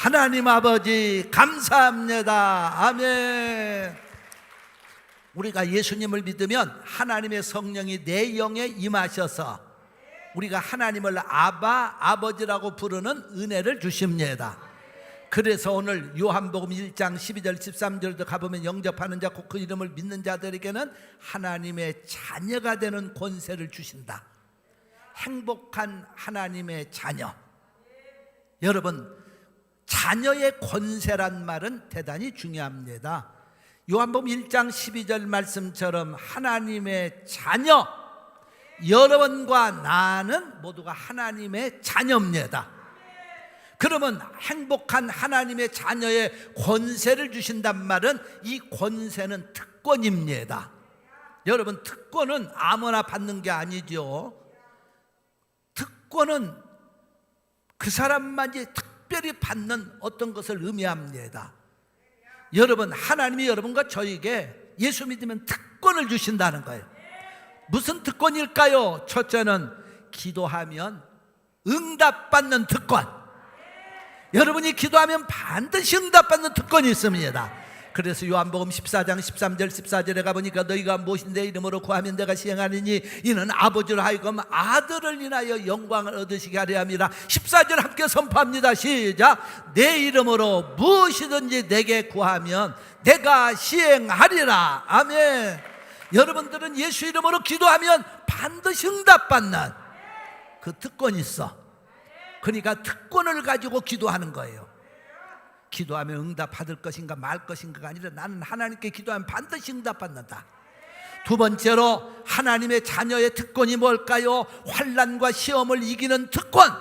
하나님 아버지 감사합니다. 아멘. 우리가 예수님을 믿으면 하나님의 성령이 내 영에 임하셔서 우리가 하나님을 아바, 아버지라고 부르는 은혜를 주십니다. 그래서 오늘 요한복음 1장 12절 13절도 가보면 영접하는 자 곧 그 이름을 믿는 자들에게는 하나님의 자녀가 되는 권세를 주신다. 행복한 하나님의 자녀. 여러분, 자녀의 권세란 말은 대단히 중요합니다. 요한복음 1장 12절 말씀처럼 하나님의 자녀, 여러분과 나는 모두가 하나님의 자녀입니다. 그러면 행복한 하나님의 자녀의 권세를 주신단 말은 이 권세는 특권입니다. 여러분, 특권은 아무나 받는 게 아니죠. 특권은 그 사람만이 특별히 받는 어떤 것을 의미합니다. 여러분, 하나님이 여러분과 저에게 예수 믿으면 특권을 주신다는 거예요. 무슨 특권일까요? 첫째는 기도하면 응답받는 특권. 여러분이 기도하면 반드시 응답받는 특권이 있습니다. 그래서 요한복음 14장 13절 14절에 가보니까 너희가 무엇인 내 이름으로 구하면 내가 시행하리니 이는 아버지로 하여금 아들을 인하여 영광을 얻으시게 하려 함이라. 14절 함께 선포합니다. 시작. 내 이름으로 무엇이든지 내게 구하면 내가 시행하리라. 아멘. 여러분들은 예수 이름으로 기도하면 반드시 응답받는 그 특권이 있어. 그러니까 특권을 가지고 기도하는 거예요. 기도하면 응답받을 것인가 말 것인가가 아니라 나는 하나님께 기도하면 반드시 응답받는다. 두 번째로 하나님의 자녀의 특권이 뭘까요? 환난과 시험을 이기는 특권.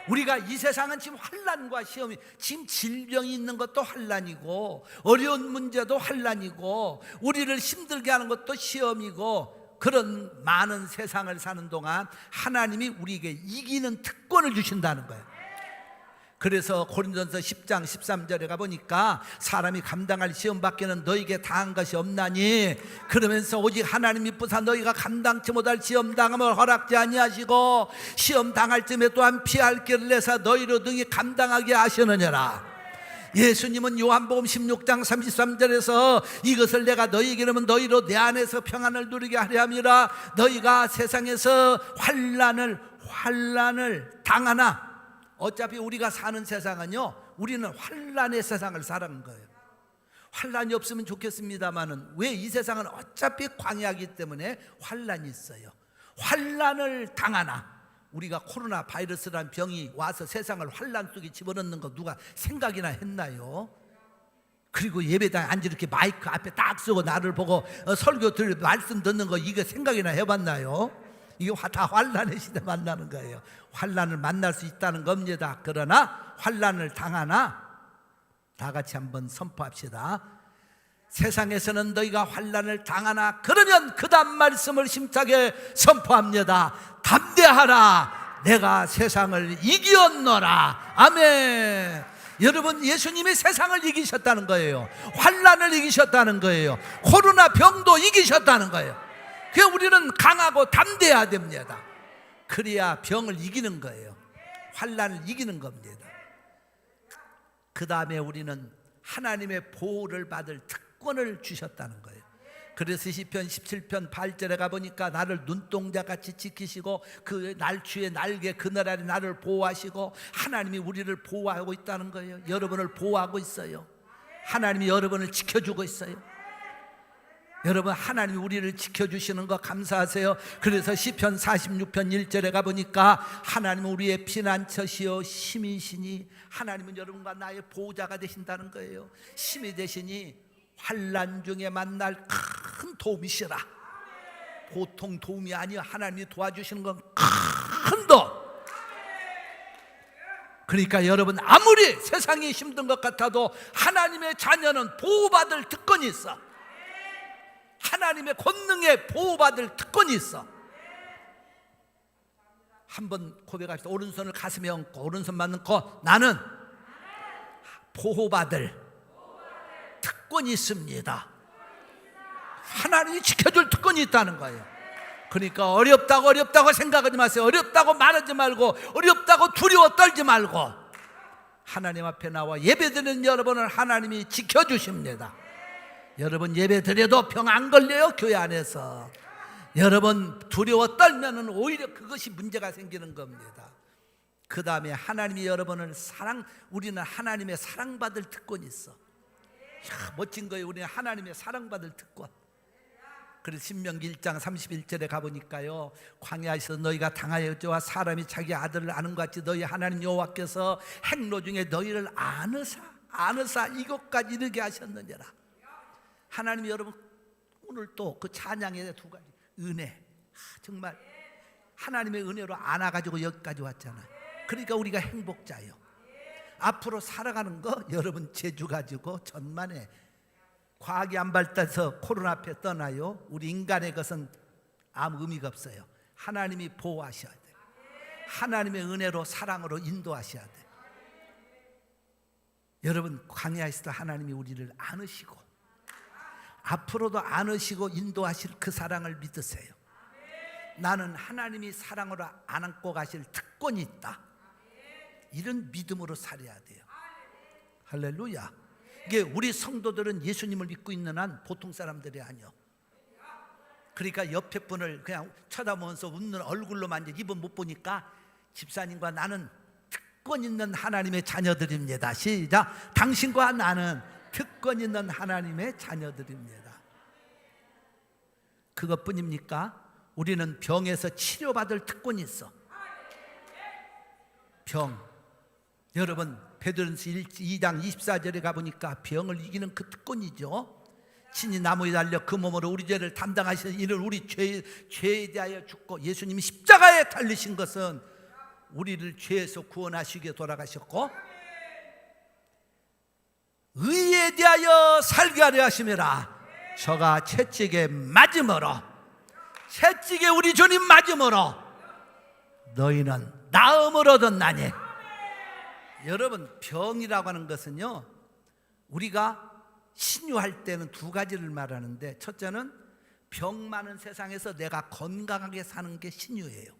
우리가 이 세상은 지금 환난과 시험이, 지금 질병이 있는 것도 환난이고 어려운 문제도 환난이고 우리를 힘들게 하는 것도 시험이고, 그런 많은 세상을 사는 동안 하나님이 우리에게 이기는 특권을 주신다는 거예요. 그래서 고린도전서 10장 13절에 가보니까 사람이 감당할 시험 밖에는 너에게 당한 것이 없나니 그러면서 오직 하나님이 부사 너희가 감당치 못할 시험 당함을 허락지 아니하시고 시험 당할 쯤에 또한 피할 길을 내사 너희로 등이 감당하게 하시느니라. 예수님은 요한복음 16장 33절에서 이것을 내가 너희에게 이르면 너희로 내 안에서 평안을 누리게 하려 함이라. 너희가 세상에서 환난을 당하나, 어차피 우리가 사는 세상은요, 우리는 환난의 세상을 사는 거예요. 환난이 없으면 좋겠습니다만은 왜 이 세상은 어차피 광야이기 때문에 환난이 있어요. 환난을 당하나, 우리가 코로나 바이러스라는 병이 와서 세상을 환난 속에 집어넣는 거 누가 생각이나 했나요? 그리고 예배당에 앉아 이렇게 마이크 앞에 딱 쓰고 나를 보고 설교 들 말씀 듣는 거, 이게 생각이나 해봤나요? 이게 다 환난의 시대 만나는 거예요. 환난을 만날 수 있다는 겁니다. 그러나 환난을 당하나, 다 같이 한번 선포합시다. 세상에서는 너희가 환난을 당하나, 그러면 그 다음 말씀을 힘차게 선포합니다. 담대하라, 내가 세상을 이기었노라. 아멘. 여러분, 예수님이 세상을 이기셨다는 거예요. 환난을 이기셨다는 거예요. 코로나 병도 이기셨다는 거예요. 그래서 우리는 강하고 담대해야 됩니다. 그래야 병을 이기는 거예요. 환난을 이기는 겁니다. 그 다음에 우리는 하나님의 보호를 받을 특권을 주셨다는 거예요. 그래서 시편 17편 8절에 가보니까 나를 눈동자같이 지키시고 그 날추의 날개 그늘 아래 나를 보호하시고, 하나님이 우리를 보호하고 있다는 거예요. 여러분을 보호하고 있어요. 하나님이 여러분을 지켜주고 있어요. 여러분, 하나님이 우리를 지켜주시는 거 감사하세요. 그래서 시편 46편 1절에 가보니까 하나님은 우리의 피난처시요 힘이시니, 하나님은 여러분과 나의 보호자가 되신다는 거예요. 힘이 되시니 환난 중에 만날 큰 도움이시라. 보통 도움이 아니요, 하나님이 도와주시는 건 큰 도움. 그러니까 여러분, 아무리 세상이 힘든 것 같아도 하나님의 자녀는 보호받을 특권이 있어. 하나님의 권능에 보호받을 특권이 있어. 한번 고백합시다. 오른손을 가슴에 얹고 오른손만 얹고, 나는 보호받을 특권이 있습니다. 하나님이 지켜줄 특권이 있다는 거예요. 그러니까 어렵다고 생각하지 마세요. 어렵다고 말하지 말고, 어렵다고 두려워 떨지 말고, 하나님 앞에 나와 예배드리는 여러분을 하나님이 지켜주십니다. 여러분 예배드려도 병 안 걸려요. 교회 안에서 여러분 두려워 떨면은 오히려 그것이 문제가 생기는 겁니다. 그 다음에 하나님이 여러분을 우리는 하나님의 사랑받을 특권이 있어. 이야, 멋진 거예요. 우리는 하나님의 사랑받을 특권. 그래서 신명기 1장 31절에 가보니까요, 광야에서 너희가 당하여져와 사람이 자기 아들을 아는 것 같이 너희 하나님 여호와께서 행로 중에 너희를 아느사 이것까지 이르게 하셨느니라. 하나님이 여러분 오늘 또 그 찬양의 두 가지 은혜, 정말 하나님의 은혜로 안아가지고 여기까지 왔잖아요. 그러니까 우리가 행복자예요. 앞으로 살아가는 거 여러분 재주 가지고 전만에 과학이 안 발달해서 코로나 앞에 떠나요. 우리 인간의 것은 아무 의미가 없어요. 하나님이 보호하셔야 돼요. 하나님의 은혜로 사랑으로 인도하셔야 돼요. 여러분 광야에서도 하나님이 우리를 안으시고 앞으로도 안으시고 인도하실 그 사랑을 믿으세요. 나는 하나님이 사랑으로 안고 가실 특권이 있다. 이런 믿음으로 살아야 돼요. 할렐루야. 이게 우리 성도들은 예수님을 믿고 있는 한 보통 사람들이 아니요. 그러니까 옆에 분을 그냥 쳐다보면서 웃는 얼굴로만 이제 입은 못 보니까 집사님과 나는 특권 있는 하나님의 자녀들입니다. 시작. 당신과 나는 특권 있는 하나님의 자녀들입니다. 그것뿐입니까? 우리는 병에서 치료받을 특권이 있어. 병. 여러분 베드로전서 2장 24절에 가보니까 병을 이기는 그 특권이죠. 친히 나무에 달려 그 몸으로 우리 죄를 담당하셔서 이를 우리 죄에 대하여 죽고, 예수님이 십자가에 달리신 것은 우리를 죄에서 구원하시기 위해 돌아가셨고 의에 대하여 살게 하려 하심이라. 저가 채찍에 맞음으로, 채찍에 우리 주님 맞음으로 너희는 나음을 얻었나니. 여러분 병이라고 하는 것은요, 우리가 신유할 때는 두 가지를 말하는데, 첫째는 병 많은 세상에서 내가 건강하게 사는 게 신유예요.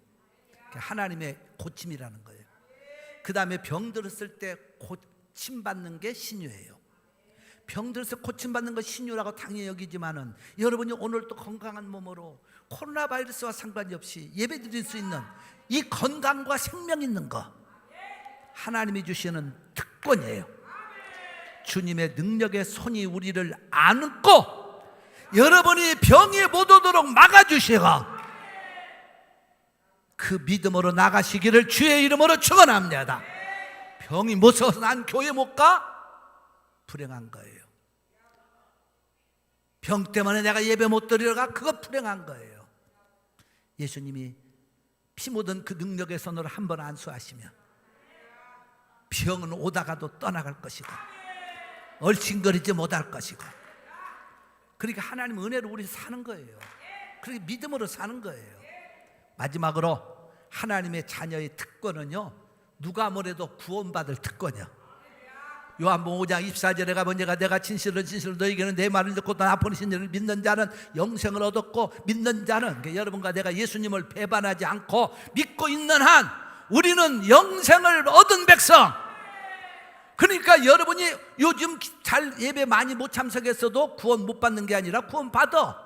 하나님의 고침이라는 거예요. 그 다음에 병 들었을 때 고침받는 게 신유예요. 병 들어서 고침받는 거 신유라고 당연히 여기지만은, 여러분이 오늘 또 건강한 몸으로 코로나 바이러스와 상관이 없이 예배 드릴 수 있는 이 건강과 생명 있는 거 하나님이 주시는 특권이에요. 주님의 능력의 손이 우리를 안고 여러분이 병에 못 오도록 막아주시고 그 믿음으로 나가시기를 주의 이름으로 축원합니다. 병이 무서워서 난 교회 못 가? 불행한 거예요. 병 때문에 내가 예배 못 드리러 가? 그거 불행한 거예요. 예수님이 피 묻은 그 능력의 손으로 한 번 안수하시면 병은 오다가도 떠나갈 것이고 얼씬거리지 못할 것이고, 그러니까 하나님 은혜로 우리 사는 거예요. 그렇게 믿음으로 사는 거예요. 마지막으로 하나님의 자녀의 특권은요, 누가 뭐래도 구원받을 특권이야. 요한복음 5장 24절에 가면 내가 진실로 너희에게는 내 말을 듣고 나 보내신 이를 믿는 자는 영생을 얻었고, 믿는 자는, 그러니까 여러분과 내가 예수님을 배반하지 않고 믿고 있는 한 우리는 영생을 얻은 백성. 그러니까 여러분이 요즘 잘 예배 많이 못 참석했어도 구원 못 받는 게 아니라 구원 받아.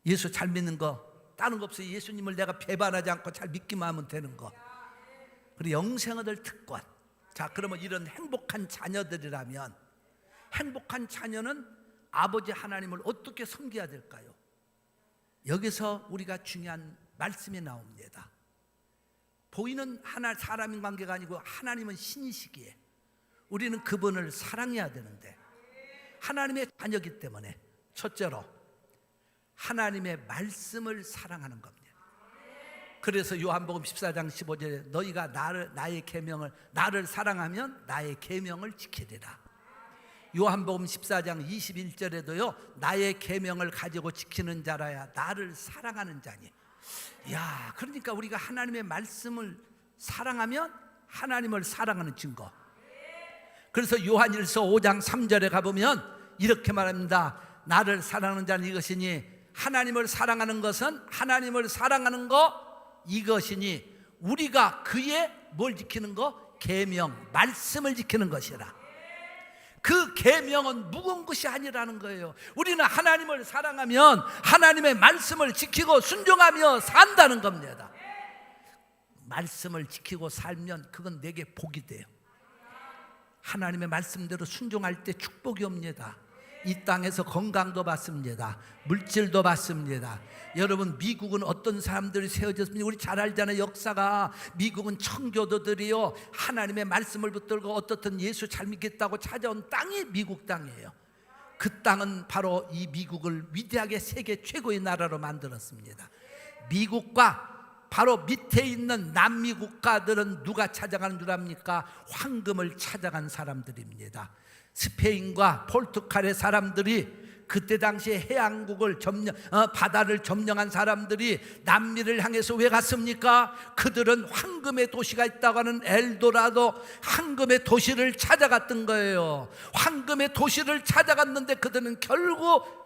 예수 잘 믿는 거 다른 거 없어요. 예수님을 내가 배반하지 않고 잘 믿기만 하면 되는 거. 그리고 영생 얻을 특권. 자, 그러면 이런 행복한 자녀들이라면, 행복한 자녀는 아버지 하나님을 어떻게 섬겨야 될까요? 여기서 우리가 중요한 말씀이 나옵니다. 보이는 사람인 관계가 아니고 하나님은 신이시기에 우리는 그분을 사랑해야 되는데, 하나님의 자녀이기 때문에 첫째로 하나님의 말씀을 사랑하는 겁니다. 그래서 요한복음 14장 15절에 너희가 나를 사랑하면 나의 계명을 지키리라. 요한복음 14장 21절에도요, 나의 계명을 가지고 지키는 자라야 나를 사랑하는 자니. 야, 그러니까 우리가 하나님의 말씀을 사랑하면 하나님을 사랑하는 증거. 그래서 요한일서 5장 3절에 가보면 이렇게 말합니다. 나를 사랑하는 자는 이것이니, 하나님을 사랑하는 것은, 하나님을 사랑하는 거 이것이니 우리가 그의 뭘 지키는 거? 계명, 말씀을 지키는 것이라. 그 계명은 무거운 것이 아니라는 거예요. 우리는 하나님을 사랑하면 하나님의 말씀을 지키고 순종하며 산다는 겁니다. 말씀을 지키고 살면 그건 내게 복이 돼요. 하나님의 말씀대로 순종할 때 축복이 옵니다. 이 땅에서 건강도 받습니다. 물질도 받습니다. 여러분, 미국은 어떤 사람들이 세워졌습니까? 우리 잘 알잖아요. 역사가. 미국은 청교도들이요, 하나님의 말씀을 붙들고 어떻든 예수 잘 믿겠다고 찾아온 땅이 미국 땅이에요. 그 땅은 바로 이 미국을 위대하게 세계 최고의 나라로 만들었습니다. 미국과 바로 밑에 있는 남미 국가들은 누가 찾아가는 줄 압니까? 황금을 찾아간 사람들입니다. 스페인과 포르투갈의 사람들이, 그때 당시에 해양국을 바다를 점령한 사람들이 남미를 향해서 왜 갔습니까? 그들은 황금의 도시가 있다고 하는 엘도라도, 황금의 도시를 찾아갔던 거예요. 황금의 도시를 찾아갔는데 그들은 결국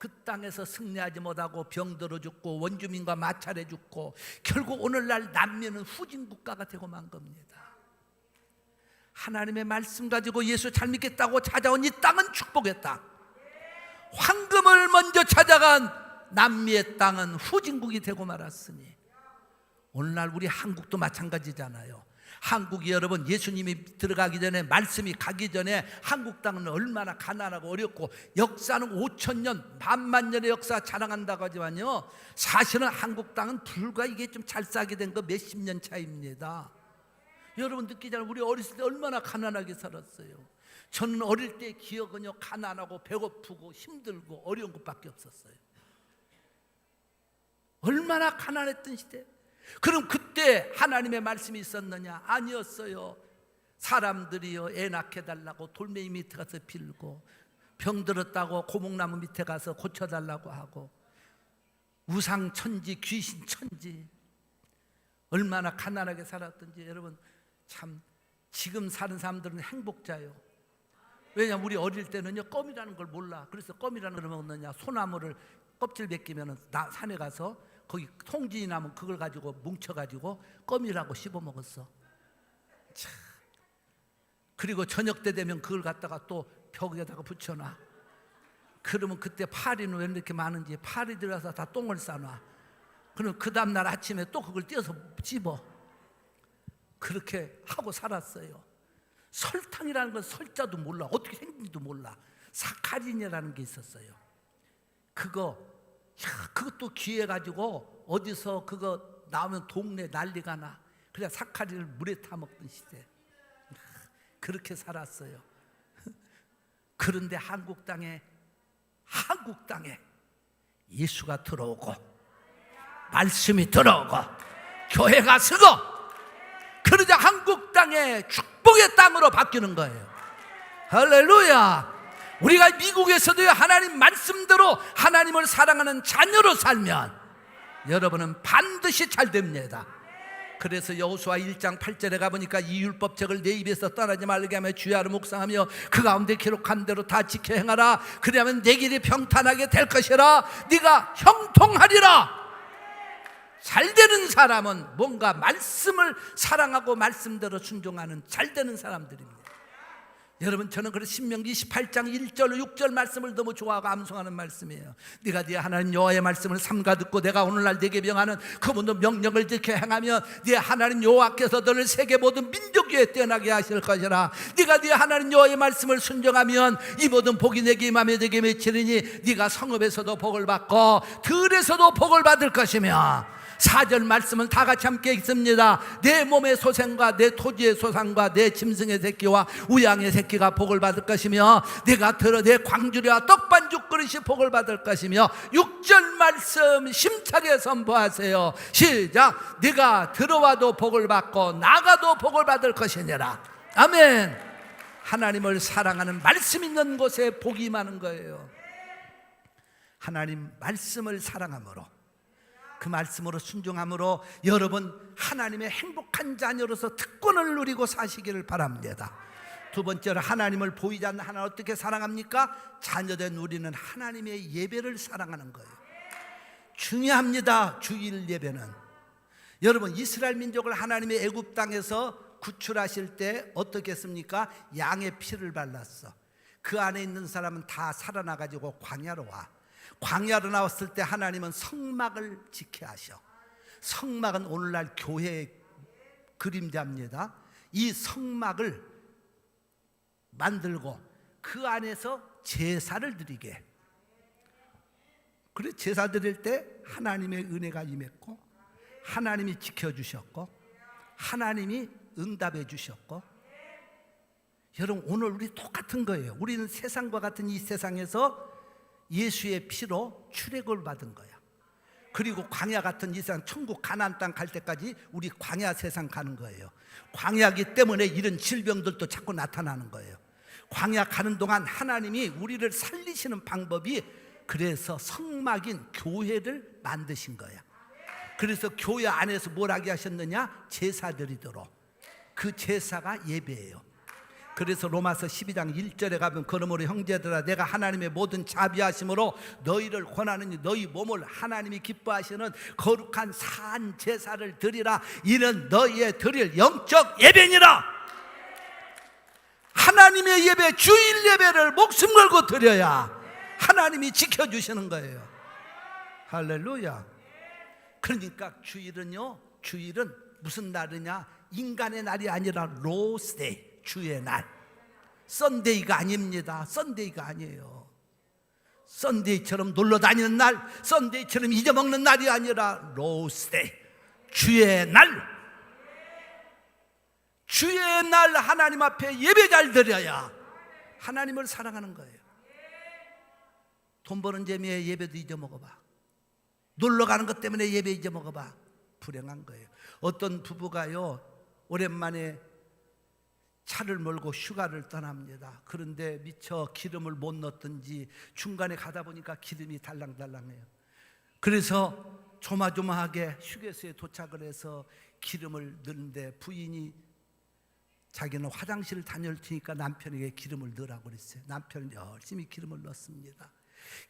그 땅에서 승리하지 못하고 병들어 죽고 원주민과 마찰해 죽고, 결국 오늘날 남미는 후진 국가가 되고 만 겁니다. 하나님의 말씀 가지고 예수 잘 믿겠다고 찾아온 이 땅은 축복의 땅, 황금을 먼저 찾아간 남미의 땅은 후진국이 되고 말았으니, 오늘날 우리 한국도 마찬가지잖아요. 한국이, 여러분, 예수님이 들어가기 전에, 말씀이 가기 전에 한국 땅은 얼마나 가난하고 어렵고, 역사는 5,000년, 만만 년의 역사 자랑한다고 하지만요, 사실은 한국 땅은 불과 이게 좀 잘 싸게 된 거 몇십 년 차입니다. 여러분 느끼잖아요. 우리 어렸을 때 얼마나 가난하게 살았어요. 저는 어릴 때 기억은요, 가난하고 배고프고 힘들고 어려운 것밖에 없었어요. 얼마나 가난했던 시대. 그럼 그때 하나님의 말씀이 있었느냐? 아니었어요. 사람들이요, 애 낳게 달라고 돌멩이 밑에 가서 빌고, 병들었다고 고목나무 밑에 가서 고쳐달라고 하고, 우상천지, 귀신천지, 얼마나 가난하게 살았던지. 여러분, 참 지금 사는 사람들은 행복자예요. 왜냐하면 우리 어릴 때는요, 껌이라는 걸 몰라. 그래서 껌이라는 걸 먹느냐, 소나무를 껍질 벗기면 산에 가서 거기 통진이 나면 그걸 가지고 뭉쳐가지고 껌이라고 씹어 먹었어. 참. 그리고 저녁 때 되면 그걸 갖다가 또 벽에다가 붙여놔. 그러면 그때 파리는 왜 이렇게 많은지, 파리 들어가서 다 똥을 싸놔. 그럼 그 다음날 아침에 또 그걸 떼어서 찝어. 그렇게 하고 살았어요. 설탕이라는 건 설자도 몰라, 어떻게 생긴지도 몰라. 사카린이라는 게 있었어요. 그것도 귀해가지고 어디서 그거 나오면 동네 난리가 나. 그냥 사카린을 물에 타먹던 시대. 그렇게 살았어요. 그런데 한국 땅에 예수가 들어오고, 말씀이 들어오고, 교회가 서고, 그러자 한국 땅에 축복의 땅으로 바뀌는 거예요. 할렐루야. 우리가 미국에서도 하나님 말씀대로 하나님을 사랑하는 자녀로 살면 여러분은 반드시 잘 됩니다. 그래서 여호수아 1장 8절에 가보니까 이 율법책을 내 입에서 떠나지 말게 하며 주야로 묵상하며 그 가운데 기록한 대로 다 지켜 행하라. 그러면 내 길이 평탄하게 될 것이라. 네가 형통하리라. 잘되는 사람은 뭔가 말씀을 사랑하고 말씀대로 순종하는 잘되는 사람들입니다. 여러분, 저는 그래서 신명기 18장 1절 6절 말씀을 너무 좋아하고 암송하는 말씀이에요. 네가 네 하나님 여호와의 말씀을 삼가 듣고 내가 오늘날 네게 명하는 그 모든 명령을 지켜 행하면 네 하나님 여호와께서 너를 세계 모든 민족 위에 뛰어나게 하실 것이라. 네가 네 하나님 여호와의 말씀을 순종하면 이 모든 복이 내게 임하며 내게 맺히리니 네가 성읍에서도 복을 받고 들에서도 복을 받을 것이며. 4절 말씀은 다 같이 함께 읽습니다. 내 몸의 소생과 내 토지의 소산과 내 짐승의 새끼와 우양의 새끼가 복을 받을 것이며 내가 들어 내 광주리와 떡반죽 그릇이 복을 받을 것이며. 6절 말씀 심차게 선포하세요. 시작. 네가 들어와도 복을 받고 나가도 복을 받을 것이니라. 아멘. 하나님을 사랑하는 말씀 있는 곳에 복이 임하는 거예요. 하나님 말씀을 사랑함으로, 그 말씀으로 순종함으로 여러분 하나님의 행복한 자녀로서 특권을 누리고 사시기를 바랍니다. 두 번째로, 하나님을 보이지 않는 하나님을 어떻게 사랑합니까? 자녀된 우리는 하나님의 예배를 사랑하는 거예요. 중요합니다. 주일 예배는. 여러분, 이스라엘 민족을 하나님의 애굽 땅에서 구출하실 때 어떻게 했습니까? 양의 피를 발랐어. 그 안에 있는 사람은 다 살아나가지고 광야로 와. 광야로 나왔을 때 하나님은 성막을 지켜야 하셔. 성막은 오늘날 교회의 그림자입니다. 이 성막을 만들고 그 안에서 제사를 드리게. 그래, 제사 드릴 때 하나님의 은혜가 임했고, 하나님이 지켜주셨고, 하나님이 응답해 주셨고. 여러분, 오늘 우리 똑같은 거예요. 우리는 세상과 같은 이 세상에서 예수의 피로 출애굽을 받은 거야. 그리고 광야 같은 이 세상, 천국 가나안 땅 갈 때까지 우리 광야 세상 가는 거예요. 광야기 때문에 이런 질병들도 자꾸 나타나는 거예요. 광야 가는 동안 하나님이 우리를 살리시는 방법이, 그래서 성막인 교회를 만드신 거야. 그래서 교회 안에서 뭘 하게 하셨느냐? 제사 드리도록. 그 제사가 예배예요. 그래서 로마서 12장 1절에 가면, 그러므로 형제들아, 내가 하나님의 모든 자비하심으로 너희를 권하느니 너희 몸을 하나님이 기뻐하시는 거룩한 산 제사를 드리라. 이는 너희의 드릴 영적 예배니라. 하나님의 예배, 주일 예배를 목숨 걸고 드려야 하나님이 지켜주시는 거예요. 할렐루야. 그러니까 주일은요, 주일은 무슨 날이냐? 인간의 날이 아니라 로스데이, 주의 날. 썬데이가 아닙니다. 썬데이가 아니에요. 썬데이처럼 놀러 다니는 날, 썬데이처럼 잊어먹는 날이 아니라 로스데이, 주의 날. 주의 날 하나님 앞에 예배 잘 드려야 하나님을 사랑하는 거예요. 돈 버는 재미에 예배도 잊어먹어봐. 놀러 가는 것 때문에 예배 잊어먹어봐. 불행한 거예요. 어떤 부부가요, 오랜만에 차를 몰고 휴가를 떠납니다. 그런데 미처 기름을 못 넣었던지 중간에 가다 보니까 기름이 달랑달랑해요. 그래서 조마조마하게 휴게소에 도착을 해서 기름을 넣는데 부인이 자기는 화장실을 다녀올 테니까 남편에게 기름을 넣으라고 그랬어요. 남편은 열심히 기름을 넣습니다.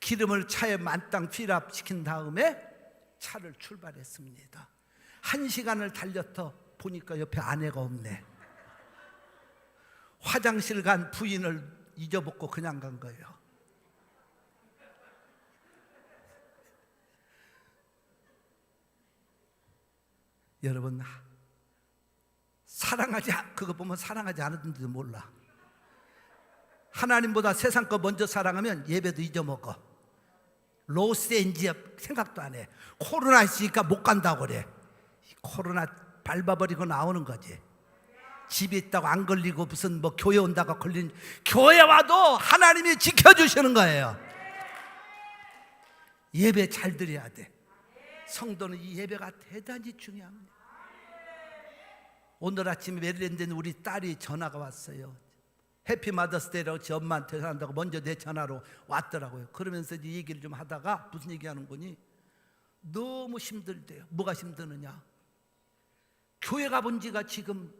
기름을 차에 만땅 필압시킨 다음에 차를 출발했습니다. 1시간을 달렸다 보니까 옆에 아내가 없네. 화장실 간 부인을 잊어먹고 그냥 간 거예요. 여러분, 그거 보면 사랑하지 않았는지도 몰라. 하나님보다 세상 거 먼저 사랑하면 예배도 잊어먹어. 로스인지 생각도 안 해. 코로나 있으니까 못 간다고 그래. 코로나 밟아버리고 나오는 거지. 집에 있다고 안 걸리고 무슨 뭐 교회 온다고 걸린, 교회 와도 하나님이 지켜주시는 거예요. 예배 잘 드려야 돼. 성도는 이 예배가 대단히 중요합니다. 오늘 아침에 메릴랜드에 우리 딸이 전화가 왔어요. 해피 마더스데이라고 지 엄마한테 한다고 먼저 내 전화로 왔더라고요. 그러면서 이제 얘기를 좀 하다가 무슨 얘기하는 거니? 너무 힘들대요. 뭐가 힘드느냐? 교회 가본 지가 지금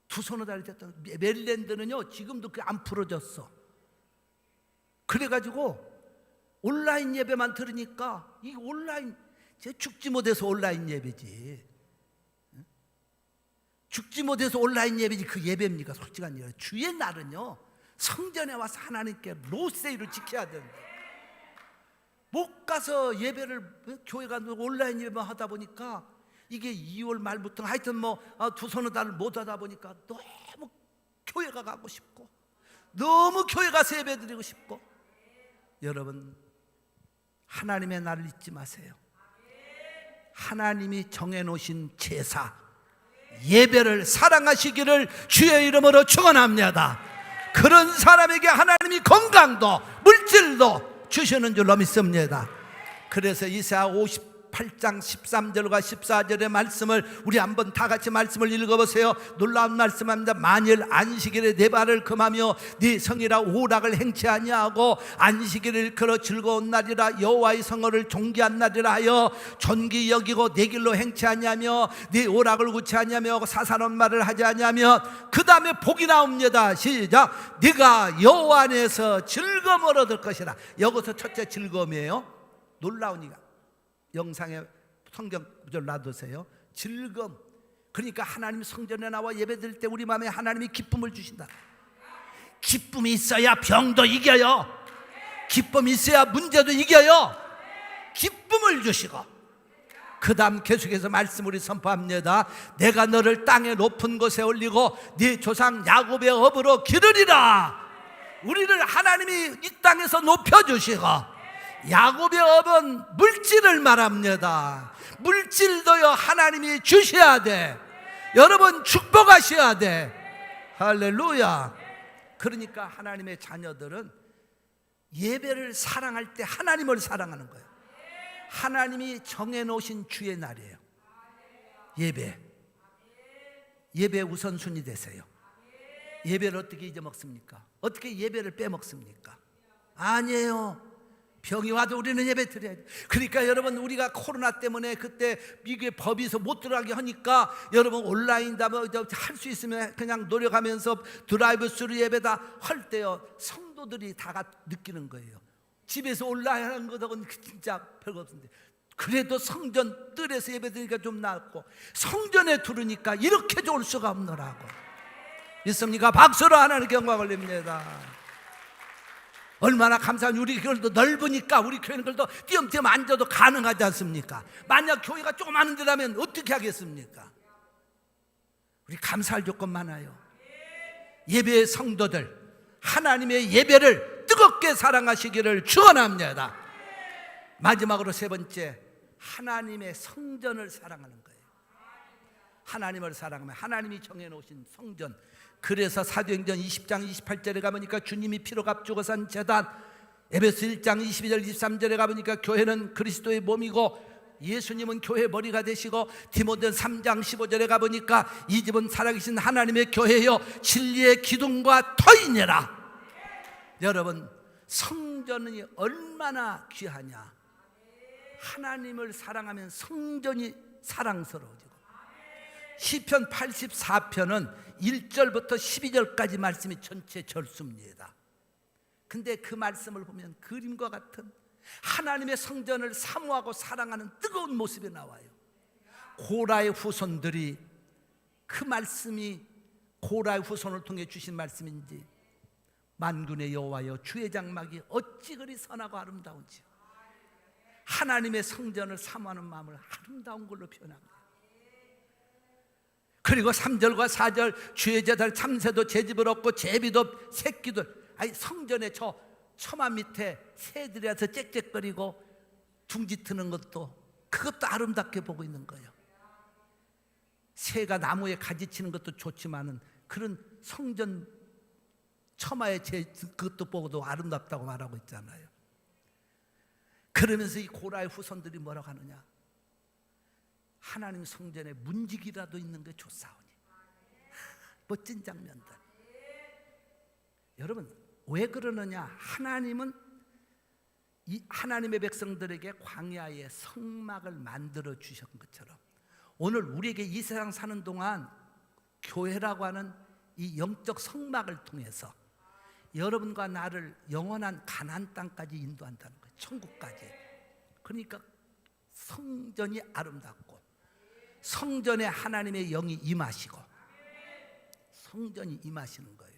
2서너 달이 됐다. 메릴랜드는요 지금도 그게 안 풀어졌어. 그래가지고 온라인 예배만 들으니까 이 온라인, 죽지 못해서 온라인 예배지. 죽지 못해서 온라인 예배지 그 예배입니까? 솔직한 얘기. 주의 날은요 성전에 와서 하나님께 로세이를 지켜야 되는데 못 가서 예배를, 교회 가서 온라인 예배만 하다 보니까 이게 2월 말부터 하여튼 뭐 2서너 달을 못 하다 보니까 너무 교회가 가고 싶고 너무 교회 가서 예배 드리고 싶고. 여러분, 하나님의 날을 잊지 마세요. 하나님이 정해놓으신 제사, 예배를 사랑하시기를 주의 이름으로 축원합니다. 그런 사람에게 하나님이 건강도 물질도 주시는 줄로 믿습니다. 그래서 이사야 58장 13절과 14절의 말씀을 우리 한번 다 같이 말씀을 읽어보세요. 놀라운 말씀입니다. 만일 안식일에 네 발을 금하며 네 성이라 오락을 행치 아니하고 안식일을 일컬어 즐거운 날이라 여호와의 성을 존귀한 날이라 하여 존귀 여기고 네 길로 행치 아니하며 네 오락을 굳지 아니하며 사사로운 말을 하지 아니하며 그 다음에 복이 나옵니다. 시작. 네가 여호와 안에서 즐거움을 얻을 것이라. 여기서 첫째 즐거움이에요. 놀라우니까 영상에 성경 구절 놔두세요. 즐거움. 그러니까 하나님 성전에 나와 예배드릴 때 우리 마음에 하나님이 기쁨을 주신다. 기쁨이 있어야 병도 이겨요. 기쁨이 있어야 문제도 이겨요. 기쁨을 주시고, 그 다음 계속해서 말씀을 선포합니다. 내가 너를 땅의 높은 곳에 올리고 네 조상 야곱의 업으로 기르리라. 우리를 하나님이 이 땅에서 높여주시고, 야곱의 업은 물질을 말합니다. 물질도요 하나님이 주셔야 돼. 여러분 축복하셔야 돼. 할렐루야. 그러니까 하나님의 자녀들은 예배를 사랑할 때 하나님을 사랑하는 거예요. 하나님이 정해놓으신 주의 날이에요. 예배 우선순위 되세요. 예배를 어떻게 잊어먹습니까? 어떻게 예배를 빼먹습니까? 아니에요. 병이 와도 우리는 예배 드려야 돼. 그러니까 여러분, 우리가 코로나 때문에 그때 미국의 법에서 못 들어가게 하니까 여러분 온라인 다 할 수 있으면 그냥 노력하면서 드라이브 스루 예배다 할 때요, 성도들이 다 느끼는 거예요. 집에서 온라인 하는 것하고는 진짜 별거 없는데, 그래도 성전 뜰에서 예배 드리니까 좀 나았고, 성전에 들으니까 이렇게 좋을 수가 없노라고. 있습니까? 박수로 하나님께 영광을 올립니다. 얼마나 감사한, 우리 교회도 넓으니까 우리 교회는 그래도 띄엄띄엄 앉아도 가능하지 않습니까? 만약 교회가 조그마한 데라면 어떻게 하겠습니까? 우리 감사할 조건 많아요. 예배의 성도들, 하나님의 예배를 뜨겁게 사랑하시기를 축원합니다. 마지막으로 세 번째, 하나님의 성전을 사랑하는 거예요. 하나님을 사랑하면 하나님이 정해놓으신 성전. 그래서 사도행전 20장 28절에 가보니까 주님이 피로 값주고 산 제단, 에베소 1장 22절 23절에 가보니까 교회는 그리스도의 몸이고 예수님은 교회의 머리가 되시고, 디모데 3장 15절에 가보니까 이 집은 살아계신 하나님의 교회요 진리의 기둥과 터이니라. 여러분, 성전이 얼마나 귀하냐. 하나님을 사랑하면 성전이 사랑스러워지고, 시편 84편은 1절부터 12절까지 말씀이 전체 절수입니다. 근데 그 말씀을 보면 그림과 같은 하나님의 성전을 사모하고 사랑하는 뜨거운 모습이 나와요. 고라의 후손들이, 그 말씀이 고라의 후손을 통해 주신 말씀인지, 만군의 여호와여 주의 장막이 어찌 그리 선하고 아름다운지. 하나님의 성전을 사모하는 마음을 아름다운 걸로 표현합니다. 그리고 3절과 4절, 주의 제단 참새도 제 집을 얻고 제비도 새끼들, 아니 성전에 저 처마 밑에 새들이 와서 짹짹거리고 둥지 트는 것도, 그것도 아름답게 보고 있는 거예요. 새가 나무에 가지치는 것도 좋지만은 그런 성전 처마에 그것도 보고도 아름답다고 말하고 있잖아요. 그러면서 이 고라의 후손들이 뭐라고 하느냐, 하나님 성전에 문지기라도 있는 게 좋사오니. 멋진 장면들. 여러분, 왜 그러느냐, 하나님은 이 하나님의 백성들에게 광야의 성막을 만들어 주신 것처럼 오늘 우리에게 이 세상 사는 동안 교회라고 하는 이 영적 성막을 통해서 여러분과 나를 영원한 가나안 땅까지 인도한다는 거예요. 천국까지. 그러니까 성전이 아름답고, 성전에 하나님의 영이 임하시고, 성전이 임하시는 거예요.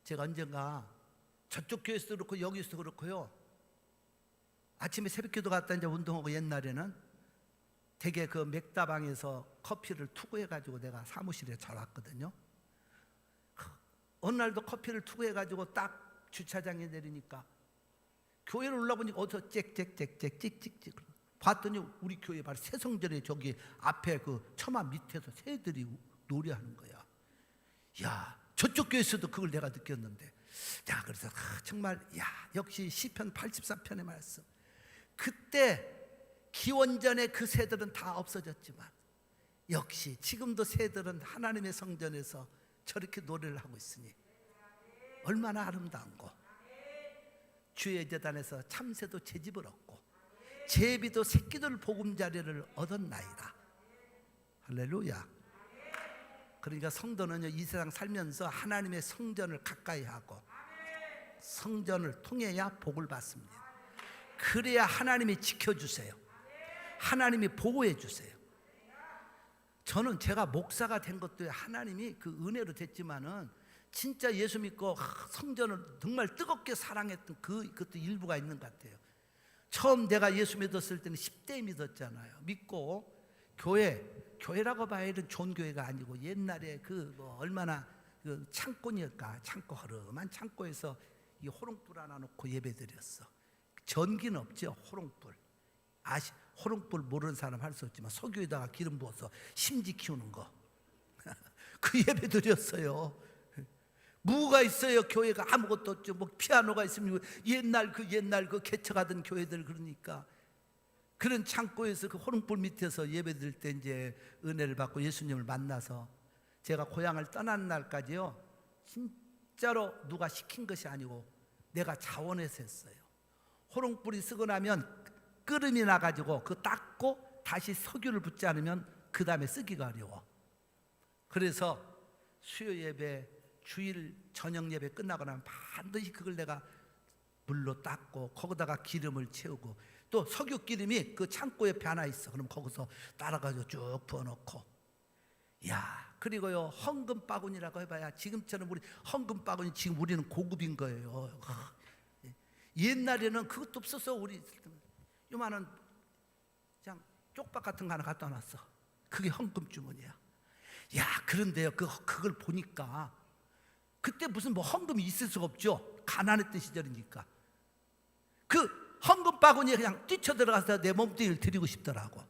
제가 언젠가 저쪽 교회에서도 그렇고 여기서도 그렇고요, 아침에 새벽기도 갔다 이제 운동하고, 옛날에는 되게 그 맥다방에서 커피를 투구해가지고 내가 사무실에 잘 왔거든요. 어느 날도 커피를 투구해가지고 딱 주차장에 내리니까 교회를 올라보니까 어디서 짹짹짹짹 찍찍찍 봤더니 우리 교회 바로 새성전에 저기 앞에 그 처마 밑에서 새들이 노래하는 거야. 야, 저쪽 교회에서도 그걸 내가 느꼈는데, 야, 그래서 정말, 야, 역시 시편 84편의 말씀. 그때 기원전에 그 새들은 다 없어졌지만 역시 지금도 새들은 하나님의 성전에서 저렇게 노래를 하고 있으니 얼마나 아름다운고. 주의 제단에서 참새도 제 집을 얻고 제비도 새끼들 보금자리를 얻었나이다. 할렐루야. 그러니까 성도는요, 이 세상 살면서 하나님의 성전을 가까이 하고 성전을 통해야 복을 받습니다. 그래야 하나님이 지켜주세요. 하나님이 보호해 주세요. 저는 제가 목사가 된 것도 하나님이 그 은혜로 됐지만은 진짜 예수 믿고 성전을 정말 뜨겁게 사랑했던 그것도 일부가 있는 것 같아요. 처음 내가 예수 믿었을 때는 10대에 믿었잖아요. 믿고 교회라고 봐야 이런 좋은 교회가 아니고 옛날에 얼마나 그 창고니까 창고 허름한 창고에서 이 호롱불 하나 놓고 예배드렸어. 전기는 없죠. 호롱불. 호롱불 모르는 사람 할 수 없지만 석유에다가 기름 부어서 심지 키우는 거. 그 예배 드렸어요. 뭐가 있어요? 교회가 아무것도 없죠. 뭐 피아노가 있으면 옛날 그 개척하던 교회들. 그러니까 그런 창고에서 그 호롱불 밑에서 예배 드릴 때 이제 은혜를 받고 예수님을 만나서 제가 고향을 떠나는 날까지요, 진짜로 누가 시킨 것이 아니고 내가 자원해서 했어요. 호롱불이 쓰고 나면 끓음이 나가지고 그 닦고 다시 석유를 붓지 않으면 그 다음에 쓰기가 어려워. 그래서 수요 예배, 주일 저녁 예배 끝나고 나면 반드시 그걸 내가 물로 닦고 거기다가 기름을 채우고, 또 석유 기름이 그 창고 옆에 하나 있어. 그럼 거기서 따라가지고 쭉 부어놓고, 그리고요 헌금 바구니라고 해봐야 지금처럼 우리 헌금 바구니 지금 우리는 고급인 거예요. 옛날에는 그것도 없었어. 우리 요만한 그냥 쪽박 같은 거 하나 갖다 놨어. 그게 헌금 주머니야. 그런데요 그걸 보니까 그때 무슨 뭐 헌금이 있을 수가 없죠. 가난했던 시절이니까 그 헌금 바구니에 그냥 뛰쳐들어가서 내 몸뚱이를 드리고 싶더라고.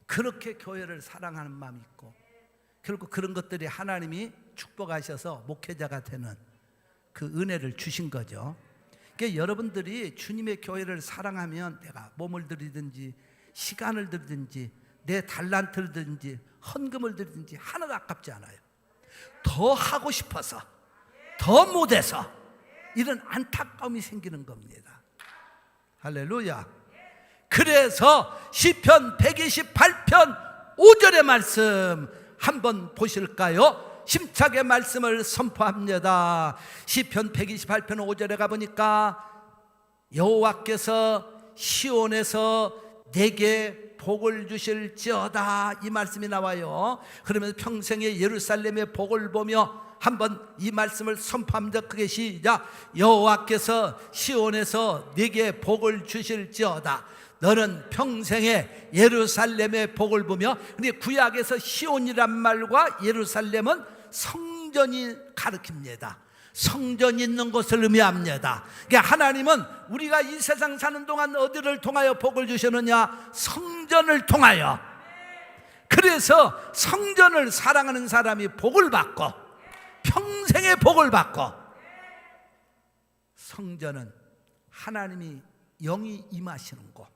그렇게 교회를 사랑하는 마음이 있고, 결국 그런 것들이 하나님이 축복하셔서 목회자가 되는 그 은혜를 주신 거죠. 그러니까 여러분들이 주님의 교회를 사랑하면 내가 몸을 드리든지 시간을 드리든지 내 달란트를 드리든지 헌금을 드리든지 하나도 아깝지 않아요. 더 하고 싶어서, 더 못해서 이런 안타까움이 생기는 겁니다. 할렐루야. 그래서 시편 128편 5절의 말씀 한번 보실까요? 힘차게 말씀을 선포합니다. 시편 128편 5절에 가보니까 여호와께서 시온에서 내게 복을 주실지어다, 이 말씀이 나와요. 그러면서 평생의 예루살렘의 복을 보며 한번 이 말씀을 선포합니다. 크게 시작. 여호와께서 시온에서 네게 복을 주실지어다. 너는 평생에 예루살렘의 복을 보며, 근데 구약에서 시온이란 말과 예루살렘은 성전이 가리킵니다. 성전이 있는 곳을 의미합니다. 그러니까 하나님은 우리가 이 세상 사는 동안 어디를 통하여 복을 주시느냐? 성전을 통하여. 그래서 성전을 사랑하는 사람이 복을 받고 평생의 복을 받고, 성전은 하나님이 영이 임하시는 곳.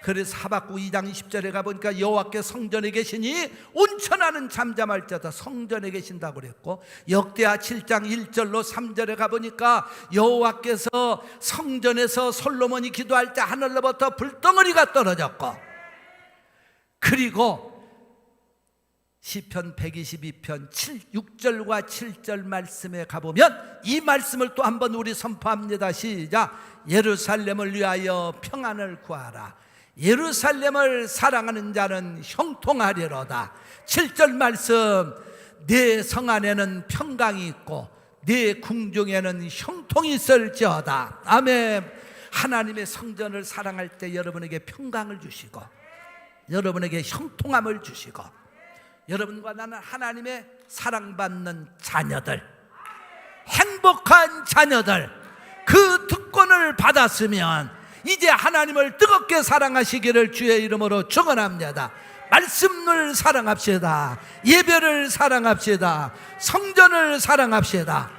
그래서 하박국 2장 20절에 가보니까 여호와께 성전에 계시니 온천하는 잠잠할 자다, 성전에 계신다고 그랬고, 역대하 7장 1절로 3절에 가보니까 여호와께서 성전에서 솔로몬이 기도할 때 하늘로부터 불덩어리가 떨어졌고, 그리고 시편 122편 6절과 7절 말씀에 가보면 이 말씀을 또 한번 우리 선포합니다. 시작. 예루살렘을 위하여 평안을 구하라. 예루살렘을 사랑하는 자는 형통하리로다. 7절 말씀, 내 성 안에는 평강이 있고 내 궁중에는 형통이 있을지어다. 아멘. 하나님의 성전을 사랑할 때 여러분에게 평강을 주시고 여러분에게 형통함을 주시고, 여러분과 나는 하나님의 사랑받는 자녀들, 행복한 자녀들, 그 특권을 받았으면 이제 하나님을 뜨겁게 사랑하시기를 주의 이름으로 축원합니다. 말씀을 사랑합시다. 예배를 사랑합시다. 성전을 사랑합시다.